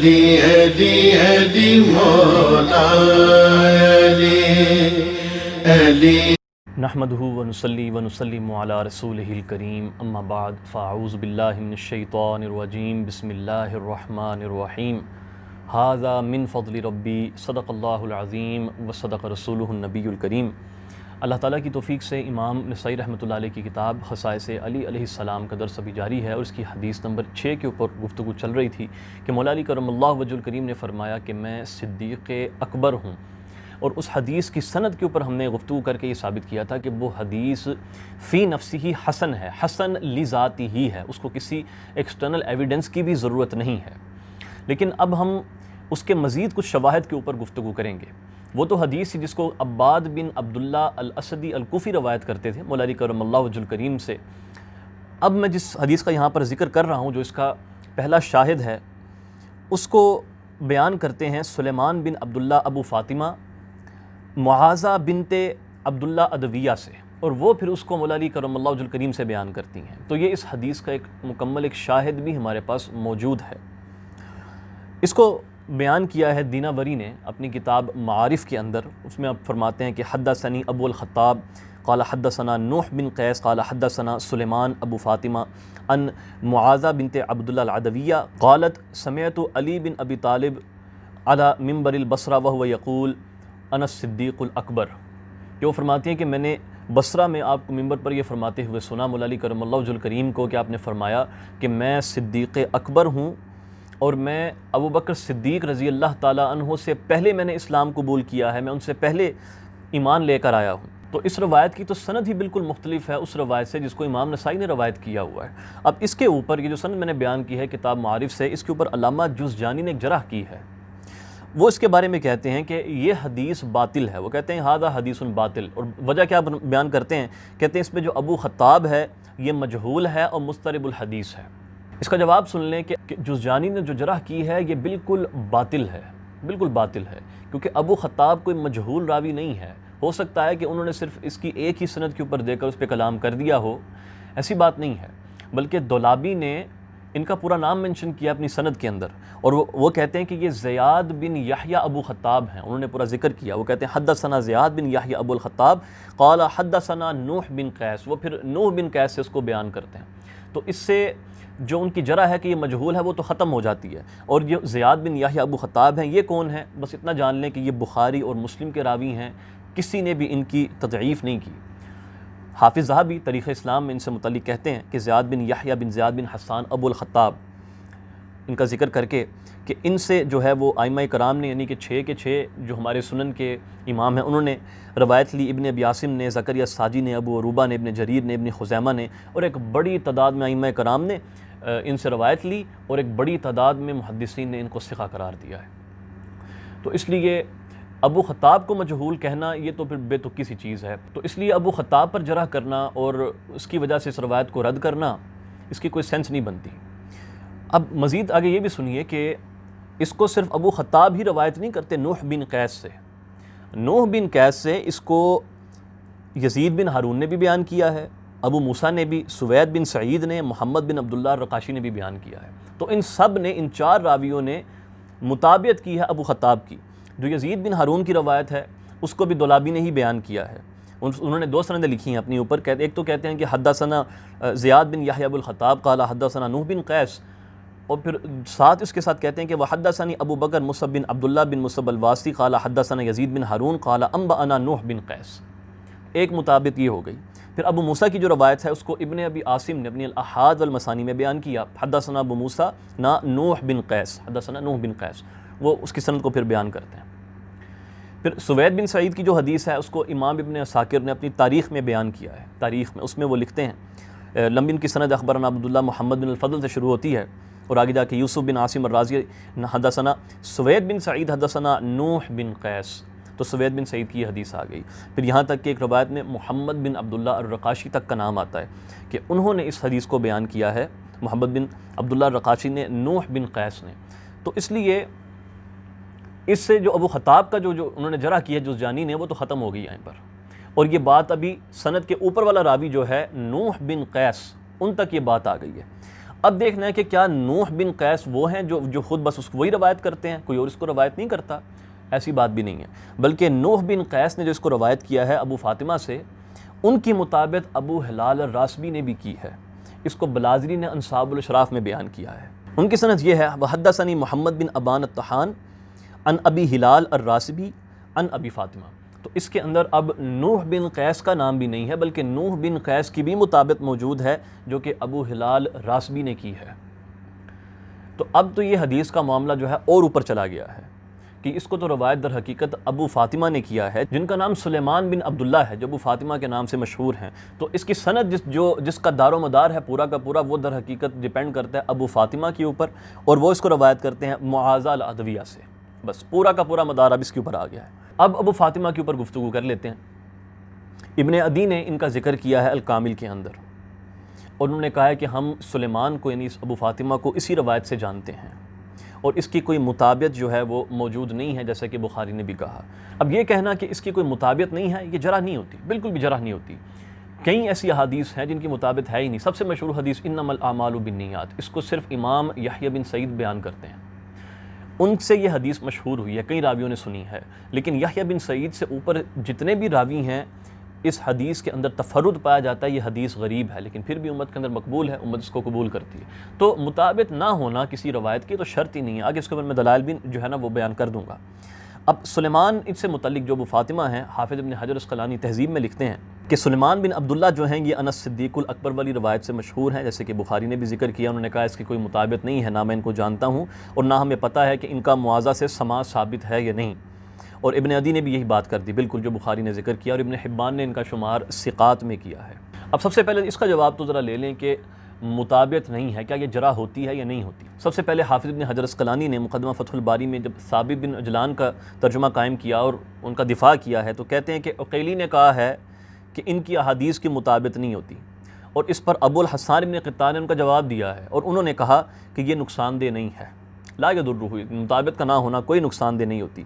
علی علی علی مولا علی علی نحمدہ ونصلی ونسلم علی رسولہ الکریم اما بعد فاعوذ باللہ من الشیطان الرجیم بسم اللہ الرحمن الرحیم ھذا من فضل ربی صدق اللہ العظیم وصدق رسولہ النبی الکریم۔ اللہ تعالیٰ کی توفیق سے امام نسائی رحمۃ اللہ علیہ کی کتاب خصائص علی علیہ السلام کا درس ابھی جاری ہے، اور اس کی حدیث نمبر 6 کے اوپر گفتگو چل رہی تھی کہ مولا علی کرم اللہ وجہ الکریم نے فرمایا کہ میں صدیق اکبر ہوں، اور اس حدیث کی سند کے اوپر ہم نے گفتگو کر کے یہ ثابت کیا تھا کہ وہ حدیث فی نفسی ہی حسن ہے، حسن لذاتی ہی ہے، اس کو کسی ایکسٹرنل ایویڈنس کی بھی ضرورت نہیں ہے۔ لیکن اب ہم اس کے مزید کچھ شواہد کے اوپر گفتگو کریں گے۔ وہ تو حدیث جس کو عباد بن عبداللہ الاسدی الکوفی روایت کرتے تھے مولا علی کرم اللہ وجہ الکریم سے۔ اب میں جس حدیث کا یہاں پر ذکر کر رہا ہوں، جو اس کا پہلا شاہد ہے، اس کو بیان کرتے ہیں سلیمان بن عبداللہ ابو فاطمہ معاذہ بنت عبداللہ ادویہ سے، اور وہ پھر اس کو مولا علی کرم اللہ وجہ الکریم سے بیان کرتی ہیں۔ تو یہ اس حدیث کا ایک مکمل ایک شاہد بھی ہمارے پاس موجود ہے۔ اس کو بیان کیا ہے دینہ وری نے اپنی کتاب معارف کے اندر، اس میں آپ فرماتے ہیں کہ حدثنی ابو الخطاب قال حدثنا نوح بن قیس قال حدثنا سلیمان ابو فاطمہ ان معاذہ بنت عبداللہ العدویہ قالت سمعت علی بن ابی طالب على منبر البصرہ وهو یقول انا الصدیق الاکبر، کہ وہ فرماتی ہیں کہ میں نے بصرہ میں آپ کو منبر پر یہ فرماتے ہوئے سنا مولا علی کرم اللہ وجہ الکریم کو کہ آپ نے فرمایا کہ میں صدیق اکبر ہوں، اور میں ابو بکر صدیق رضی اللہ تعالیٰ عنہ سے پہلے میں نے اسلام قبول کیا ہے، میں ان سے پہلے ایمان لے کر آیا ہوں۔ تو اس روایت کی تو سند ہی بالکل مختلف ہے اس روایت سے جس کو امام نسائی نے روایت کیا ہوا ہے۔ اب اس کے اوپر یہ جو سند میں نے بیان کی ہے کتاب معارف سے، اس کے اوپر علامہ جزجانی نے ایک جرح کی ہے۔ وہ اس کے بارے میں کہتے ہیں کہ یہ حدیث باطل ہے، وہ کہتے ہیں ھذا حدیث باطل، اور وجہ کیا بیان کرتے ہیں، کہتے ہیں اس میں جو ابو خطاب ہے یہ مجہول ہے اور مضطرب الحدیث ہے۔ اس کا جواب سن لیں کہ جزجانی نے جو جرح کی ہے یہ بالکل باطل ہے، بالکل باطل ہے، کیونکہ ابو خطاب کوئی مجہول راوی نہیں ہے۔ ہو سکتا ہے کہ انہوں نے صرف اس کی ایک ہی سند کے اوپر دے کر اس پہ کلام کر دیا ہو، ایسی بات نہیں ہے، بلکہ دولابی نے ان کا پورا نام منشن کیا اپنی سند کے اندر، اور وہ کہتے ہیں کہ یہ زیاد بن یحییٰ ابو خطاب ہیں، انہوں نے پورا ذکر کیا۔ وہ کہتے ہیں حدثنا زیاد بن یحییٰ ابو الخطاب قال حدثنا نوح بن قیس، وہ پھر نوح بن قیس سے اس کو بیان کرتے ہیں۔ تو اس سے جو ان کی جرح ہے کہ یہ مجہول ہے وہ تو ختم ہو جاتی ہے۔ اور یہ زیاد بن یحییٰ ابو خطاب ہیں، یہ کون ہیں؟ بس اتنا جان لیں کہ یہ بخاری اور مسلم کے راوی ہیں، کسی نے بھی ان کی تضعیف نہیں کی۔ حافظ ذہبی تاریخ اسلام میں ان سے متعلق کہتے ہیں کہ زیاد بن یحییٰ بن زیاد بن حسان ابو الخطاب، ان کا ذکر کر کے کہ ان سے جو ہے وہ ائمہ کرام نے، یعنی کہ 6 کے 6 جو ہمارے سنن کے امام ہیں، انہوں نے روایت لی۔ ابن ابی عاصم نے، زکریا ساجی نے، ابو عروبہ نے، ابن جریر نے، ابن خزیمہ نے، اور ایک بڑی تعداد میں ائمہ کرام نے ان سے روایت لی، اور ایک بڑی تعداد میں محدثین نے ان کو ثقہ قرار دیا ہے۔ تو اس لیے ابو خطاب کو مجہول کہنا یہ تو پھر بے تکی سی چیز ہے، تو اس لیے ابو خطاب پر جرح کرنا اور اس کی وجہ سے اس روایت کو رد کرنا، اس کی کوئی سینس نہیں بنتی۔ اب مزید آگے یہ بھی سنیے کہ اس کو صرف ابو خطاب ہی روایت نہیں کرتے نوح بن قیس سے، نوح بن قیس سے اس کو یزید بن ہارون نے بھی بیان کیا ہے، ابو موسیٰ نے بھی، سوید بن سعید نے، محمد بن عبداللہ الرقاشی نے بھی بیان کیا ہے۔ تو ان سب نے، ان 4 راویوں نے مطابعت کی ہے ابو خطاب کی۔ جو یزید بن ہارون کی روایت ہے اس کو بھی دولابی نے ہی بیان کیا ہے، انہوں نے 2 سندیں لکھی ہیں اپنی اوپر، ایک تو کہتے ہیں کہ حدثنا زیاد بن یحییٰ ابو الخطاب قال حدثنا نوح بن قیس، اور پھر ساتھ اس کے ساتھ کہتے ہیں کہ وحدثنی ابو بکر مصعب بن عبداللہ بن مصعب الواسطی قال حدثنا یزید بن ہارون قال انبأنا نوح بن قیس۔ ایک مطابق یہ ہو گئی۔ پھر ابو موسیٰ کی جو روایت ہے اس کو ابن ابی عاصم نے اپنی الاحاد والمسانی میں بیان کیا، حدثنا ابو موسیٰ نا نوح بن قیس، حدثنا نوح بن قیس، وہ اس کی سند کو پھر بیان کرتے ہیں۔ پھر سوید بن سعید کی جو حدیث ہے اس کو امام ابن عساکر نے اپنی تاریخ میں بیان کیا ہے، تاریخ میں، اس میں وہ لکھتے ہیں لمبی کی سند اخبرنا عبداللہ محمد بن الفضل سے شروع ہوتی ہے، اور آگے جا کے یوسف بن عاصم الرازی حدثنا سوید بن سعید حدثنا نوح بن قیس، تو سوید بن سعید کی یہ حدیث آ گئی۔ پھر یہاں تک کہ ایک روایت میں محمد بن عبداللہ الرقاشی تک کا نام آتا ہے کہ انہوں نے اس حدیث کو بیان کیا ہے، محمد بن عبداللہ الرقاشی نے، نوح بن قیس نے۔ تو اس لیے اس سے جو ابو خطاب کا جو انہوں نے جرح کی ہے جزجانی نے، وہ تو ختم ہو گئی یہیں پر، اور یہ بات ابھی سند کے اوپر والا راوی جو ہے نوح بن قیس، ان تک یہ بات آ گئی ہے۔ اب دیکھنا ہے کہ کیا نوح بن قیس وہ ہیں جو خود بس اس کو وہی روایت کرتے ہیں، کوئی اور اس کو روایت نہیں کرتا؟ ایسی بات بھی نہیں ہے، بلکہ نوح بن قیس نے جو اس کو روایت کیا ہے ابو فاطمہ سے، ان کی مطابق ابو ہلال الراسبی نے بھی کی ہے۔ اس کو بلازری نے انصاب الاشراف میں بیان کیا ہے۔ ان کی سند یہ ہے، وحدثنی محمد بن ابان الطحان عن ابی ہلال الراسبی عن ابی فاطمہ۔ تو اس کے اندر اب نوح بن قیس کا نام بھی نہیں ہے، بلکہ نوح بن قیس کی بھی مطابق موجود ہے جو کہ ابو ہلال راسبی نے کی ہے۔ تو اب تو یہ حدیث کا معاملہ جو ہے اور اوپر چلا گیا ہے کہ اس کو تو روایت در حقیقت ابو فاطمہ نے کیا ہے، جن کا نام سلیمان بن عبداللہ ہے، جو ابو فاطمہ کے نام سے مشہور ہیں۔ تو اس کی سند جس کا دار و مدار ہے پورا کا پورا، وہ در حقیقت ڈیپینڈ کرتا ہے ابو فاطمہ کے اوپر، اور وہ اس کو روایت کرتے ہیں معاذہ العدویہ سے۔ بس پورا کا پورا مدار اب اس کے اوپر آ گیا ہے۔ اب ابو فاطمہ کے اوپر گفتگو کر لیتے ہیں۔ ابن عدی نے ان کا ذکر کیا ہے الکامل کے اندر، اور انہوں نے کہا ہے کہ ہم سلیمان کو یعنی ابو فاطمہ کو اسی روایت سے جانتے ہیں، اور اس کی کوئی مطابعت جو ہے وہ موجود نہیں ہے، جیسا کہ بخاری نے بھی کہا۔ اب یہ کہنا کہ اس کی کوئی مطابعت نہیں ہے، یہ جرح نہیں ہوتی، بالکل بھی جرح نہیں ہوتی۔ کئی ایسی احادیث ہیں جن کی مطابعت ہے ہی نہیں۔ سب سے مشہور حدیث انما الاعمال بالنیات، اس کو صرف امام یحییٰ بن سعید بیان کرتے ہیں، ان سے یہ حدیث مشہور ہوئی ہے، کئی راویوں نے سنی ہے، لیکن یحییٰ بن سعید سے اوپر جتنے بھی راوی ہیں اس حدیث کے اندر تفرد پایا جاتا ہے، یہ حدیث غریب ہے، لیکن پھر بھی امت کے اندر مقبول ہے، امت اس کو قبول کرتی ہے۔ تو مطابق نہ ہونا کسی روایت کی تو شرط ہی نہیں ہے، آگے اس کے اوپر میں دلائل بھی جو ہے نا وہ بیان کر دوں گا۔ اب سلیمان ان سے متعلق جو ابو فاطمہ ہیں، حافظ ابن حجر اسقلانی تہذیب میں لکھتے ہیں کہ سلیمان بن عبداللہ جو ہیں یہ انس صدیق الاکبر والی روایت سے مشہور ہیں، جیسے کہ بخاری نے بھی ذکر کیا۔ انہوں نے کہا اس کی کوئی مطابقت نہیں ہے، نہ میں ان کو جانتا ہوں اور نہ ہمیں پتہ ہے کہ ان کا معاذہ سے سماع ثابت ہے یا نہیں۔ اور ابن عدی نے بھی یہی بات کر دی، بالکل جو بخاری نے ذکر کیا، اور ابن حبان نے ان کا شمار ثقات میں کیا ہے۔ اب سب سے پہلے اس کا جواب تو ذرا لے لیں کہ مطابقت نہیں ہے، کیا یہ جرح ہوتی ہے یا نہیں ہوتی؟ سب سے پہلے حافظ ابن حجر اسقلانی نے مقدمہ فتح الباری میں جب ثابت بن عجلان کا ترجمہ قائم کیا اور ان کا دفاع کیا ہے، تو کہتے ہیں کہ عقیلی نے کہا ہے کہ ان کی احادیث کی مطابقت نہیں ہوتی، اور اس پر ابو الحسان ابن قطان نے ان کا جواب دیا ہے، اور انہوں نے کہا کہ یہ نقصان دہ نہیں ہے، لا یضرہ، مطابقت کا نہ ہونا کوئی نقصان دہ نہیں ہوتی۔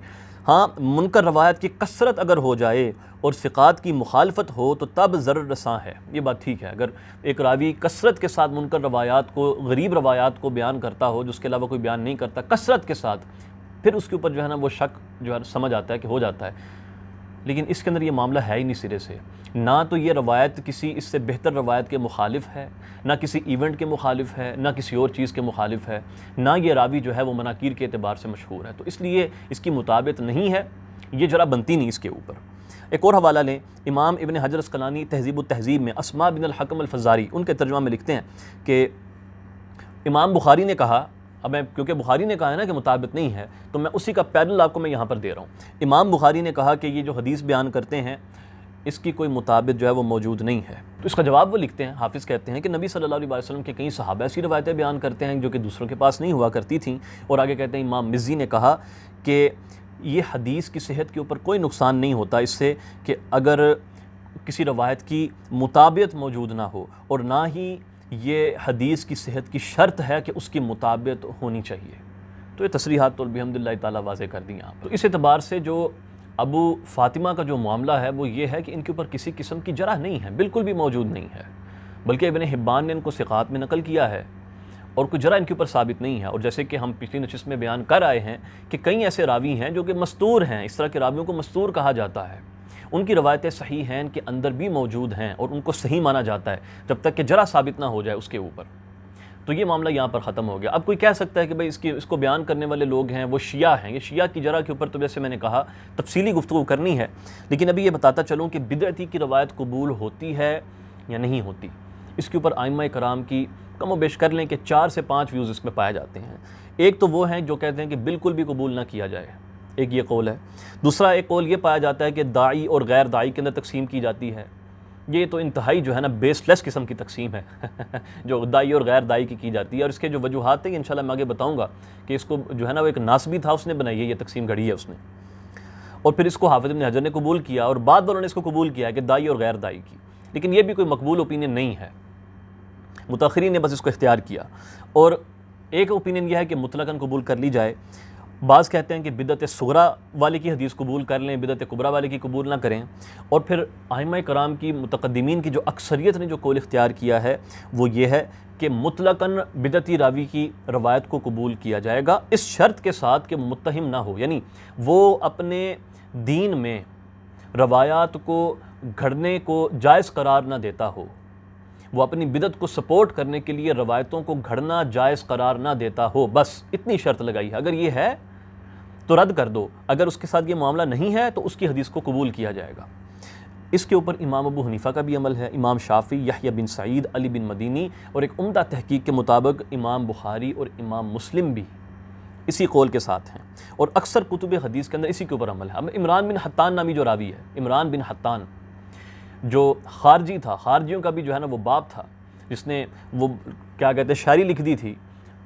ہاں، منکر روایت کی کثرت اگر ہو جائے اور ثقات کی مخالفت ہو تو تب ضرر رساں ہے، یہ بات ٹھیک ہے۔ اگر ایک راوی کثرت کے ساتھ منکر روایات کو، غریب روایات کو بیان کرتا ہو جو اس کے علاوہ کوئی بیان نہیں کرتا کثرت کے ساتھ، پھر اس کے اوپر جو ہے نا وہ شک جو ہے سمجھ آتا ہے کہ ہو جاتا ہے، لیکن اس کے اندر یہ معاملہ ہے ہی نہیں سرے سے۔ نہ تو یہ روایت کسی اس سے بہتر روایت کے مخالف ہے، نہ کسی ایونٹ کے مخالف ہے، نہ کسی اور چیز کے مخالف ہے، نہ یہ راوی جو ہے وہ مناکیر کے اعتبار سے مشہور ہے، تو اس لیے اس کی مطابقت نہیں ہے، یہ جرح بنتی نہیں اس کے اوپر۔ ایک اور حوالہ لیں، امام ابن حجر اسقلانی تہذیب التہذیب میں اسماء بن الحکم الفزاری ان کے ترجمہ میں لکھتے ہیں کہ امام بخاری نے کہا، اب میں کیونکہ بخاری نے کہا ہے نا کہ مطابقت نہیں ہے، تو میں اسی کا پیرل آپ کو میں یہاں پر دے رہا ہوں۔ امام بخاری نے کہا کہ یہ جو حدیث بیان کرتے ہیں اس کی کوئی مطابقت جو ہے وہ موجود نہیں ہے، تو اس کا جواب وہ لکھتے ہیں، حافظ کہتے ہیں کہ نبی صلی اللہ علیہ وسلم کے کئی صحابہ ایسی روایتیں بیان کرتے ہیں جو کہ دوسروں کے پاس نہیں ہوا کرتی تھیں، اور آگے کہتے ہیں امام مزی نے کہا کہ یہ حدیث کی صحت کے اوپر کوئی نقصان نہیں ہوتا اس سے کہ اگر کسی روایت کی مطابقت موجود نہ ہو، اور نہ ہی یہ حدیث کی صحت کی شرط ہے کہ اس کی مطابقت ہونی چاہیے۔ تو یہ تصریحات تو الحمدللہ تعالیٰ واضح کر دیں آپ۔ تو اس اعتبار سے جو ابو فاطمہ کا جو معاملہ ہے وہ یہ ہے کہ ان کے اوپر کسی قسم کی جرح نہیں ہے، بالکل بھی موجود نہیں ہے، بلکہ ابن حبان نے ان کو ثقات میں نقل کیا ہے، اور کوئی جرح ان کے اوپر ثابت نہیں ہے۔ اور جیسے کہ ہم پچھلی نشست میں بیان کر آئے ہیں کہ کئی ایسے راوی ہیں جو کہ مستور ہیں، اس طرح کے راویوں کو مستور کہا جاتا ہے، ان کی روایتیں صحیح ہیں کے اندر بھی موجود ہیں اور ان کو صحیح مانا جاتا ہے جب تک کہ جرح ثابت نہ ہو جائے اس کے اوپر۔ تو یہ معاملہ یہاں پر ختم ہو گیا۔ اب کوئی کہہ سکتا ہے کہ بھئی اس کو بیان کرنے والے لوگ ہیں وہ شیعہ ہیں، یہ شیعہ کی جرح کے اوپر تو جیسے میں نے کہا تفصیلی گفتگو کرنی ہے، لیکن ابھی یہ بتاتا چلوں کہ بدعتی کی روایت قبول ہوتی ہے یا نہیں ہوتی، اس کے اوپر ائمہ کرام کی کم و بیش کر لیں کہ 4 سے 5 ویوز اس میں پائے جاتے ہیں۔ ایک تو وہ ہیں جو کہتے ہیں کہ بالکل بھی قبول نہ کیا جائے، ایک یہ قول ہے۔ دوسرا ایک قول یہ پایا جاتا ہے کہ داعی اور غیر داعی کے اندر تقسیم کی جاتی ہے، یہ تو انتہائی جو ہے نا بیس لیس قسم کی تقسیم ہے جو دائی اور غیر دائی کی جاتی ہے، اور اس کے جو وجوہات ہیں انشاءاللہ میں آگے بتاؤں گا کہ اس کو جو ہے نا وہ ایک ناسبی تھا اس نے بنائی ہے، یہ تقسیم گھڑی ہے اس نے، اور پھر اس کو حافظ ابن حجر نے قبول کیا، اور بعد والوں نے اس کو قبول کیا ہے کہ دائی اور غیر دائی کی، لیکن یہ بھی کوئی مقبول اوپینین نہیں ہے، متاخرین نے بس اس کو اختیار کیا۔ اور ایک اوپینین یہ ہے کہ مطلقاً قبول کر لی جائے، بعض کہتے ہیں کہ بدعت صغریٰ والے کی حدیث قبول کر لیں، بدعت کبریٰ والے کی قبول نہ کریں، اور پھر ائمہ کرام کی متقدمین کی جو اکثریت نے جو قول اختیار کیا ہے وہ یہ ہے کہ مطلقاً بدعتی راوی کی روایت کو قبول کیا جائے گا، اس شرط کے ساتھ کہ متہم نہ ہو، یعنی وہ اپنے دین میں روایات کو گھڑنے کو جائز قرار نہ دیتا ہو، وہ اپنی بدعت کو سپورٹ کرنے کے لیے روایتوں کو گھڑنا جائز قرار نہ دیتا ہو، بس اتنی شرط لگائی ہے۔ اگر یہ ہے تو رد کر دو، اگر اس کے ساتھ یہ معاملہ نہیں ہے تو اس کی حدیث کو قبول کیا جائے گا۔ اس کے اوپر امام ابو حنیفہ کا بھی عمل ہے، امام شافعی، یحییٰ بن سعید، علی بن مدینی، اور ایک عمدہ تحقیق کے مطابق امام بخاری اور امام مسلم بھی اسی قول کے ساتھ ہیں، اور اکثر کتب حدیث کے اندر اسی کے اوپر عمل ہے۔ اب عمران بن حطان نامی جو راوی ہے، عمران بن حطان جو خارجی تھا، خارجیوں کا بھی جو ہے نا وہ باپ تھا، جس نے وہ کیا کہتے ہیں شاعری لکھ دی تھی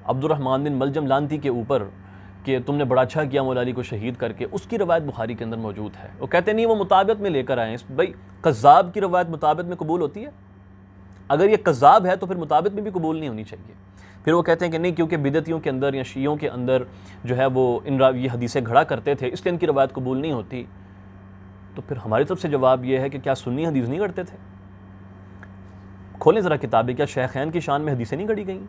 عبد الرحمن بن ملجم لانتی کے اوپر کہ تم نے بڑا اچھا کیا مولا علی کو شہید کر کے، اس کی روایت بخاری کے اندر موجود ہے۔ وہ کہتے نہیں وہ مطابعت میں لے کر آئے ہیں۔ بھائی کذاب کی روایت مطابعت میں قبول ہوتی ہے؟ اگر یہ کذاب ہے تو پھر مطابعت میں بھی قبول نہیں ہونی چاہیے۔ پھر وہ کہتے ہیں کہ نہیں، کیونکہ بدعتیوں کے اندر یا شیعوں کے اندر جو ہے وہ یہ حدیثیں گھڑا کرتے تھے، اس لیے ان کی روایت قبول نہیں ہوتی۔ تو پھر ہماری طرف سے جواب یہ ہے کہ کیا سنی حدیث نہیں گھڑتے تھے؟ کھولیں ذرا کتابیں، کیا شیخین کی شان میں حدیثیں نہیں گھڑی گئیں؟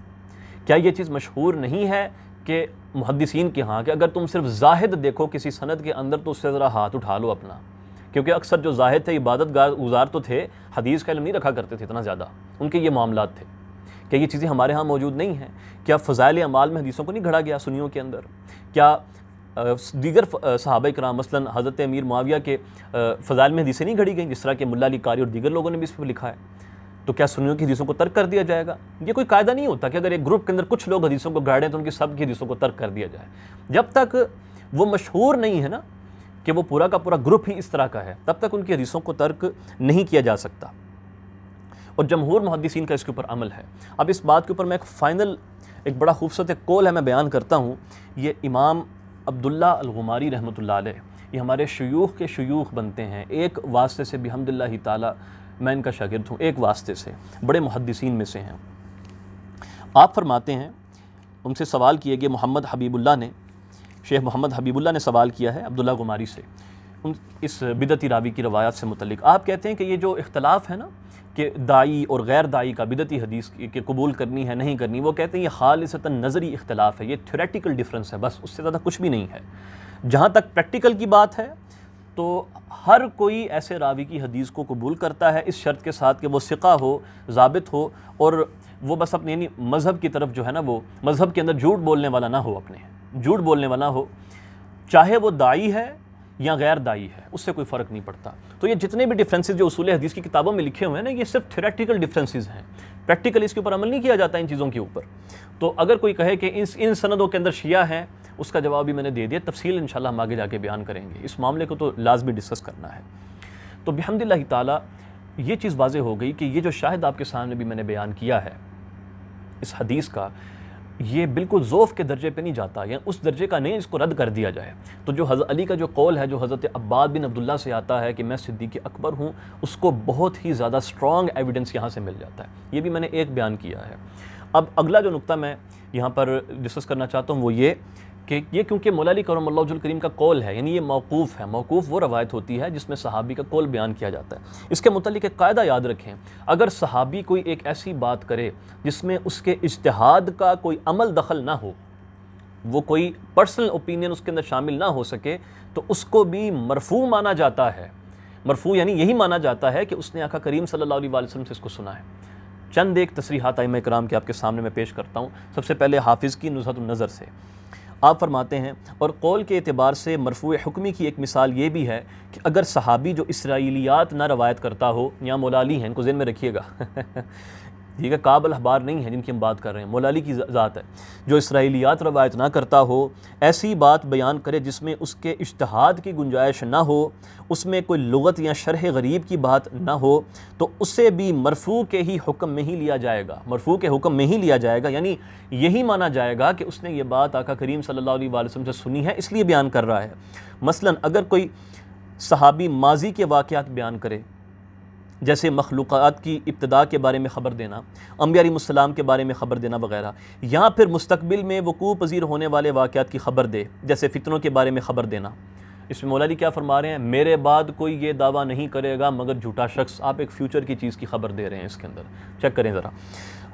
کیا یہ چیز مشہور نہیں ہے کہ محدثین کے ہاں کہ اگر تم صرف زاہد دیکھو کسی سند کے اندر تو اس سے ذرا ہاتھ اٹھا لو اپنا، کیونکہ اکثر جو زاہد تھے عبادت گزار تو تھے، حدیث کا علم نہیں رکھا کرتے تھے اتنا زیادہ، ان کے یہ معاملات تھے۔ کیا یہ چیزیں ہمارے ہاں موجود نہیں ہیں؟ کیا فضائل اعمال میں حدیثوں کو نہیں گھڑا گیا سنیوں کے اندر؟ کیا دیگر صحابہ کرام مثلا حضرت امیر معاویہ کے فضائل میں حدیثیں نہیں گھڑی گئیں، جس طرح کہ ملا علی قاری اور دیگر لوگوں نے بھی اس پہ لکھا ہے؟ تو کیا سنیوں کی حدیثوں کو ترک کر دیا جائے گا؟ یہ کوئی قاعدہ نہیں ہوتا کہ اگر ایک گروپ کے اندر کچھ لوگ حدیثوں کو گاڑیں تو ان کی سب کی حدیثوں کو ترک کر دیا جائے۔ جب تک وہ مشہور نہیں ہے نا کہ وہ پورا کا پورا گروپ ہی اس طرح کا ہے، تب تک ان کی حدیثوں کو ترک نہیں کیا جا سکتا، اور جمہور محدثین کا اس کے اوپر عمل ہے۔ اب اس بات کے اوپر میں ایک بڑا خوبصورت ایک قول ہے میں بیان کرتا ہوں، یہ امام عبداللہ الغماری رحمۃ اللہ علیہ، یہ ہمارے شیوخ کے شیوخ بنتے ہیں، ایک واسطے سے بحمداللہ تعالی میں ان کا شاگرد ہوں، ایک واسطے سے بڑے محدثین میں سے ہیں۔ آپ فرماتے ہیں، ان سے سوال کیے گئے محمد حبیب اللہ نے، شیخ محمد حبیب اللہ نے سوال کیا ہے عبداللہ غماری سے اس بدعتی راوی کی روایات سے متعلق۔ آپ کہتے ہیں کہ یہ جو اختلاف ہے نا کہ داعی اور غیر داعی کا بدعتی حدیث کی قبول کرنی ہے نہیں کرنی، وہ کہتے ہیں یہ خالصتاً نظری اختلاف ہے، یہ تھیوریٹیکل ڈیفرنس ہے، بس اس سے زیادہ کچھ بھی نہیں ہے۔ جہاں تک پریکٹیکل کی بات ہے تو ہر کوئی ایسے راوی کی حدیث کو قبول کرتا ہے اس شرط کے ساتھ کہ وہ ثقہ ہو، ضابط ہو، اور وہ بس اپنے یعنی مذہب کی طرف جو ہے نا وہ مذہب کے اندر جھوٹ بولنے والا نہ ہو، اپنے جھوٹ بولنے والا ہو، چاہے وہ داعی ہے یا غیر داعی ہے، اس سے کوئی فرق نہیں پڑتا۔ تو یہ جتنے بھی ڈیفرنسز جو اصول حدیث کی کتابوں میں لکھے ہوئے ہیں نا، یہ صرف تھیوریٹیکل ڈیفرنسز ہیں، پریکٹیکل اس کے اوپر عمل نہیں کیا جاتا ان چیزوں کے اوپر۔ تو اگر کوئی کہے کہ ان سندوں کے اندر شیعہ ہیں، اس کا جواب بھی میں نے دے دیا، تفصیل انشاءاللہ ہم آگے جا کے بیان کریں گے، اس معاملے کو تو لازمی ڈسکس کرنا ہے۔ تو بحمداللہ تعالی یہ چیز واضح ہو گئی کہ یہ جو شاہد آپ کے سامنے بھی میں نے بیان کیا ہے اس حدیث کا، یہ بالکل ذوف کے درجے پہ نہیں جاتا، یعنی اس درجے کا نہیں اس کو رد کر دیا جائے۔ تو جو حضرت علی کا جو قول ہے، جو حضرت عباد بن عبداللہ سے آتا ہے کہ میں صدیق اکبر ہوں، اس کو بہت ہی زیادہ اسٹرانگ ایویڈنس یہاں سے مل جاتا ہے۔ یہ بھی میں نے ایک بیان کیا ہے۔ اب اگلا جو نقطہ میں یہاں پر ڈسکس کرنا چاہتا ہوں وہ یہ کہ یہ کیونکہ مولا علی کرم اللہ وجہ الکریم کا قول ہے، یعنی یہ موقوف ہے، موقوف وہ روایت ہوتی ہے جس میں صحابی کا قول بیان کیا جاتا ہے۔ اس کے متعلق ایک قاعدہ یاد رکھیں، اگر صحابی کوئی ایک ایسی بات کرے جس میں اس کے اجتہاد کا کوئی عمل دخل نہ ہو، وہ کوئی پرسنل اوپینین اس کے اندر شامل نہ ہو سکے، تو اس کو بھی مرفوع مانا جاتا ہے۔ مرفوع یعنی یہی مانا جاتا ہے کہ اس نے آقا کریم صلی اللہ علیہ وسلم سے اس کو سنا ہے۔ چند ایک تصریحات ائمہ کرام کے آپ کے سامنے میں پیش کرتا ہوں۔ سب سے پہلے حافظ کی نزہۃ النظر سے آپ فرماتے ہیں، اور قول کے اعتبار سے مرفوع حکمی کی ایک مثال یہ بھی ہے کہ اگر صحابی جو اسرائیلیات نہ روایت کرتا ہو، یہاں مولا علی ہیں، ان کو ذہن میں رکھیے گا، ٹھیک ہے، کعب الاحبار نہیں ہے جن کی ہم بات کر رہے ہیں، مولا علی کی ذات ہے، جو اسرائیلیات روایت نہ کرتا ہو، ایسی بات بیان کرے جس میں اس کے اجتہاد کی گنجائش نہ ہو، اس میں کوئی لغت یا شرح غریب کی بات نہ ہو، تو اسے بھی مرفوع کے ہی حکم میں ہی لیا جائے گا، مرفوع کے حکم میں ہی لیا جائے گا، یعنی یہی مانا جائے گا کہ اس نے یہ بات آقا کریم صلی اللہ علیہ وسلم سے سنی ہے، اس لیے بیان کر رہا ہے۔ مثلا اگر کوئی صحابی ماضی کے واقعات بیان کرے، جیسے مخلوقات کی ابتدا کے بارے میں خبر دینا، انبیاء علیہ السلام کے بارے میں خبر دینا وغیرہ، یا پھر مستقبل میں وقوع پذیر ہونے والے واقعات کی خبر دے، جیسے فتنوں کے بارے میں خبر دینا، اس میں مولا علی کیا فرما رہے ہیں، میرے بعد کوئی یہ دعویٰ نہیں کرے گا مگر جھوٹا شخص۔ آپ ایک فیوچر کی چیز کی خبر دے رہے ہیں اس کے اندر، چیک کریں ذرا۔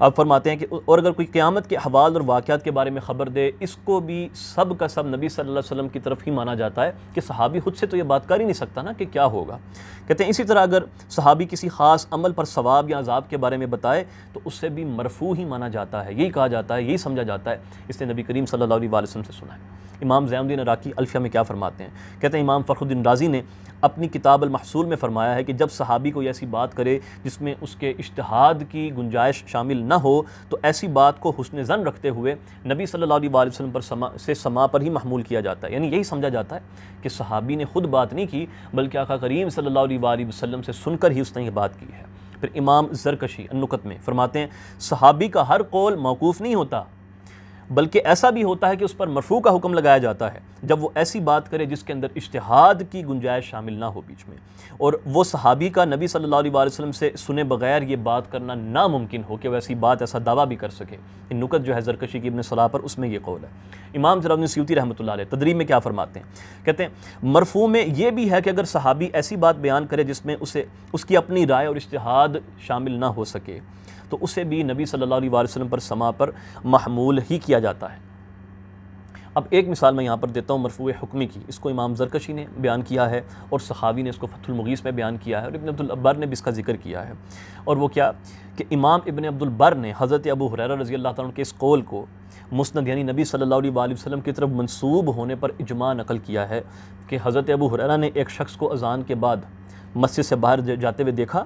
آپ فرماتے ہیں کہ اور اگر کوئی قیامت کے احوال اور واقعات کے بارے میں خبر دے، اس کو بھی سب کا سب نبی صلی اللہ علیہ وسلم کی طرف ہی مانا جاتا ہے، کہ صحابی خود سے تو یہ بات کر ہی نہیں سکتا نا کہ کیا ہوگا۔ کہتے ہیں اسی طرح اگر صحابی کسی خاص عمل پر ثواب یا عذاب کے بارے میں بتائے تو اس سے بھی مرفوع ہی مانا جاتا ہے، یہی کہا جاتا ہے، یہی سمجھا جاتا ہے اس نے نبی کریم صلی اللہ علیہ وسلم سے سنا ہے۔ امام زین الدین عراقی الفیہ میں کیا فرماتے ہیں؟ کہتے ہیں امام فخر الدین رازی نے اپنی کتاب المحصول میں فرمایا ہے کہ جب صحابی کوئی ایسی بات کرے جس میں اس کے اجتہاد کی گنجائش شامل نہ ہو تو ایسی بات کو حسن ظن رکھتے ہوئے نبی صلی اللہ علیہ وسلم پر سما پر ہی محمول کیا جاتا ہے، یعنی یہی سمجھا جاتا ہے کہ صحابی نے خود بات نہیں کی بلکہ آقا کریم صلی اللہ علیہ وسلم سے سن کر ہی اس نے یہ بات کی ہے۔ پھر امام زرکشی النکت میں فرماتے ہیں صحابی کا ہر قول موقوف نہیں ہوتا بلکہ ایسا بھی ہوتا ہے کہ اس پر مرفوع کا حکم لگایا جاتا ہے جب وہ ایسی بات کرے جس کے اندر اجتہاد کی گنجائش شامل نہ ہو بیچ میں، اور وہ صحابی کا نبی صلی اللہ علیہ وسلم سے سنے بغیر یہ بات کرنا ناممکن ہو کہ وہ ایسی بات ایسا دعویٰ بھی کر سکے۔ نکت جو ہے زرکشی کی ابن صلاح پر، اس میں یہ قول ہے۔ امام جلال الدین سیوطی رحمۃ اللہ علیہ تدریب میں کیا فرماتے ہیں؟ کہتے ہیں مرفوع میں یہ بھی ہے کہ اگر صحابی ایسی بات بیان کرے جس میں اس کی اپنی رائے اور اجتہاد شامل نہ ہو سکے تو اسے بھی نبی صلی اللہ علیہ وسلم پر سما پر محمول ہی کیا جاتا ہے۔ اب ایک مثال میں یہاں پر دیتا ہوں مرفوع حکمی کی، اس کو امام زرکشی نے بیان کیا ہے اور سخاوی نے اس کو فتح المغیث میں بیان کیا ہے، اور ابن عبد البر نے بھی اس کا ذکر کیا ہے۔ اور وہ کیا کہ امام ابن عبد البر نے حضرت ابو ہریرہ رضی اللہ تعالیٰ عنہ کے اس قول کو مسند یعنی نبی صلی اللہ علیہ وسلم کی طرف منسوب ہونے پر اجماع نقل کیا ہے کہ حضرت ابو ہریرہ نے ایک شخص کو اذان کے بعد مسجد سے باہر جاتے ہوئے دیکھا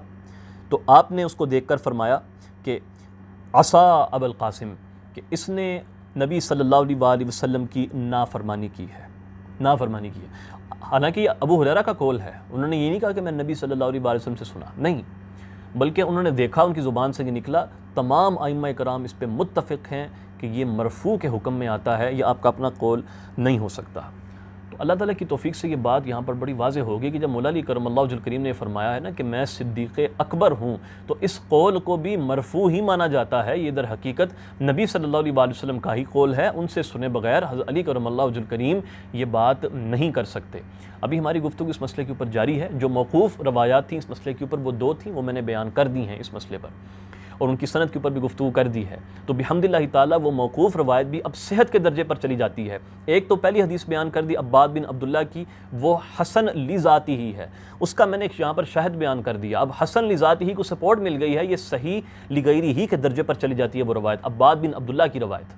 تو آپ نے اس کو دیکھ کر فرمایا کہ عصا ابو القاسم، کہ اس نے نبی صلی اللہ علیہ وسلم کی نافرمانی کی ہے۔ حالانکہ یہ ابو ہریرہ کا قول ہے، انہوں نے یہ نہیں کہا کہ میں نبی صلی اللہ علیہ وسلم سے سنا، نہیں، بلکہ انہوں نے دیکھا، ان کی زبان سے یہ نکلا۔ تمام ائمہ کرام اس پہ متفق ہیں کہ یہ مرفوع کے حکم میں آتا ہے، یہ آپ کا اپنا قول نہیں ہو سکتا۔ تو اللہ تعالیٰ کی توفیق سے یہ بات یہاں پر بڑی واضح ہوگی کہ جب مولا علی کرم اللہ وجہ الکریم نے فرمایا ہے نا کہ میں صدیق اکبر ہوں، تو اس قول کو بھی مرفوع ہی مانا جاتا ہے۔ یہ در حقیقت نبی صلی اللہ علیہ وسلم کا ہی قول ہے، ان سے سنے بغیر حضرت علی کرم اللہ وجہ الکریم یہ بات نہیں کر سکتے۔ ابھی ہماری گفتگو اس مسئلے کے اوپر جاری ہے، جو موقوف روایات تھیں اس مسئلے کے اوپر وہ 2 تھیں، وہ میں نے بیان کر دی ہیں اس مسئلے پر، اور ان کی سند کے اوپر بھی گفتگو کر دی ہے۔ تو بحمداللہ تعالیٰ وہ موقوف روایت بھی اب صحت کے درجے پر چلی جاتی ہے۔ ایک تو پہلی حدیث بیان کر دی عباد بن عبداللہ کی، وہ حسن لذاتی ہی ہے، اس کا میں نے یہاں پر شاہد بیان کر دیا۔ اب حسن لذاتی ہی کو سپورٹ مل گئی ہے، یہ صحیح لغیری ہی کے درجے پر چلی جاتی ہے وہ روایت، عباد بن عبداللہ کی روایت۔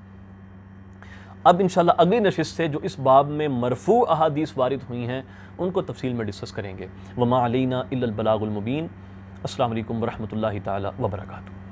اب انشاءاللہ اگلی نشست سے جو اس باب میں مرفوع احادیث وارد ہوئی ہیں ان کو تفصیل میں ڈسکس کریں گے۔ وما علینا الا البلاغ المبین۔ السلام علیکم ورحمۃ اللہ تعالی وبرکاتہ۔